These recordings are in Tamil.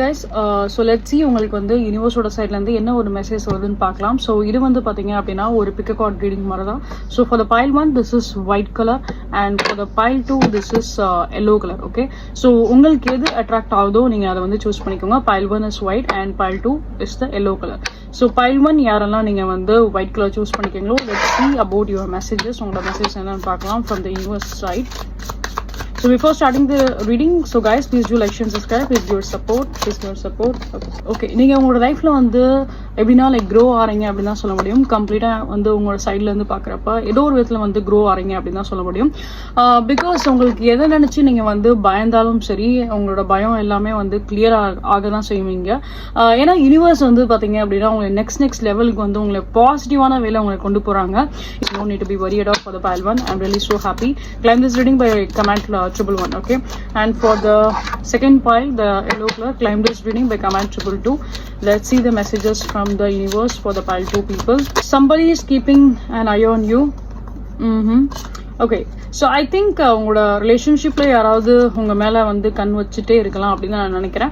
guys, so let's see உங்களுக்கு வந்து யூனிவர்ஸோட சைட்ல இருந்து என்ன ஒரு மெசேஜ் வருதுன்னு பார்க்கலாம். ஸோ இது வந்து பாத்தீங்க அப்படின்னா ஒரு பிக் கார்ட் ரீடிங் மாதிரி தான். So for the pile 1 this is white color and for the pile 2 this is yellow color. Okay, so உங்களுக்கு எது அட்ராக்ட் ஆகுதோ நீங்க அதை வந்து சூஸ் பண்ணிக்கோங்க. pile 1 is white and pile 2 is the yellow color. So pile 1 யாரெல்லாம் நீங்க வந்து white color சூஸ் பண்ணிக்கீங்களோ let's see about your messages. உங்களோட மெசேஜ் என்னன்னு பார்க்கலாம் from the universe side. So before starting the reading, so guys please do like and subscribe. Please give your support. Okay, நீங்க உங்களோட லைஃப்ல வந்து எப்படின்னா லைக் க்ரோ ஆறீங்க அப்படின்னு தான் சொல்ல முடியும். கம்ப்ளீட்டா வந்து உங்களோட சைட்ல இருந்து பாக்குறப்ப ஏதோ ஒரு விதத்துல வந்து க்ரோ ஆறீங்க அப்படின்னு தான் சொல்ல முடியும். பிகாஸ் உங்களுக்கு எதை நினைச்சு நீங்க வந்து பயந்தாலும் சரி, உங்களோட பயம் எல்லாமே வந்து கிளியர் ஆக தான் செய்வீங்க. ஏன்னா யூனிவர்ஸ் வந்து பாத்தீங்க அப்படின்னா உங்களை நெக்ஸ்ட் லெவலுக்கு வந்து உங்களை பாசிட்டிவான வேலை உங்களை கொண்டு போறாங்க. No need to be worried about for the pile 1. I'm really so happy. Claim this reading by comment triple 1. Okay, and for the second pile, the yellow color, claim this reading by comment 222. Let's see the messages from the universe for the pile 2 people. Somebody is keeping an eye on you. Okay, so I think உங்களோட ரிலேஷன்ஷிப்ல யாராவது உங்க மேல வந்து கண் வச்சுட்டே இருக்கலாம் அப்படின்னு நான் நினைக்கிறேன்.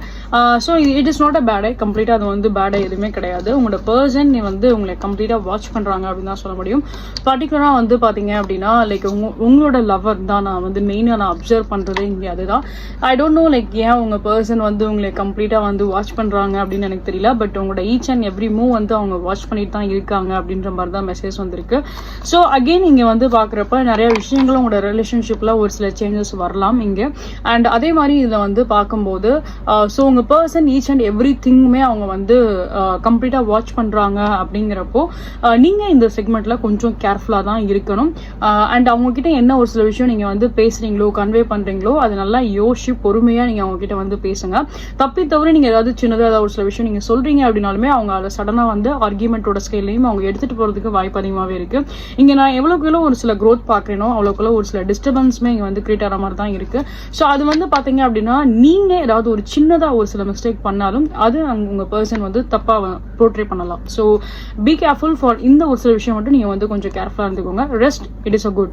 So it is not a bad I. கம்ப்ளீட்டா அது வந்து பேட் ஐ எதுவுமே கிடையாது. உங்களோட பர்சன் வந்து உங்களை கம்ப்ளீட்டா வாட்ச் பண்றாங்க அப்படின்னு தான் சொல்ல முடியும். பர்டிகுலரா வந்து பாத்தீங்க அப்படின்னா லைக் உங்களோட லவர் தான் நான் வந்து மெயினா நான் அப்சர்வ் பண்றதே இங்கே அதுதான். ஐ டோன்ட் நோ லைக் ஏன் உங்க பர்சன் வந்து உங்களை கம்ப்ளீட்டா வந்து வாட்ச் பண்றாங்க அப்படின்னு எனக்கு தெரியல. பட் உங்களோட ஈச் அண்ட் எவ்ரி மூவ் வந்து அவங்க வாட்ச் பண்ணிட்டு தான் இருக்காங்க அப்படின்ற மாதிரி தான் மெசேஜ் வந்திருக்கு. ஸோ அகெயின் இங்க வந்து பாக்குறப்ப நிறைய விஷயங்களும் உங்களோட ரிலேஷன்ஷிப்ல ஒரு சில சேஞ்சஸ் வரலாம் இங்க. அண்ட் அதே மாதிரி இதை வந்து பார்க்கும்போது ஸோ உங்க பர்சன் ஈச் அண்ட் எவ்ரி திங்குமே அவங்க வந்து கம்ப்ளீட்டா வாட்ச் பண்றாங்க அப்படிங்கிறப்போ நீங்க இந்த செக்மெண்ட்ல கொஞ்சம் கேர்ஃபுல்லா தான் இருக்கணும். அண்ட் அவங்க கிட்ட என்ன ஒரு சில விஷயம் நீங்க வந்து பேசுறீங்களோ கன்வே பண்றீங்களோ அது நல்லா யோசிச்சு பொறுமையா நீங்க அவங்க கிட்ட வந்து பேசுங்க. தப்பி தவிர நீங்க ஏதாவது சின்னதாக ஏதாவது ஒரு சில விஷயம் நீங்க சொல்றீங்க அப்படின்னாலுமே அவங்க அதை சடனா வந்து ஆர்கியூமெண்டோட ஸ்கேல்லையும் அவங்க எடுத்துட்டு போறதுக்கு வாய்ப்பு அதிகமாகவே இருக்கு. இங்க நான் எவ்வளவுக்கு ஒரு சில growth பாக்குறேனோ அவ்வளவுக்குள்ள ஒரு சில டிஸ்டர்பன்ஸ்மே இங்க வந்து கிரியேட் ஆகிற மாதிரி தான் இருக்கு. ஸோ அது வந்து பாத்தீங்க அப்படின்னா நீங்க ஏதாவது ஒரு சின்னதா ஒரு சில மிஸ்டேக் பண்ணாலும் அது உங்க பர்சன் வந்து தப்பா போர்ட்ரே பண்ணலாம். ஸோ பி கேர்ஃபுல் ஃபார் இந்த ஒரு சில விஷயம் மட்டும் நீங்க வந்து கொஞ்சம் கேர்ஃபுல்லா இருந்துக்கோங்க. Rest it is a good.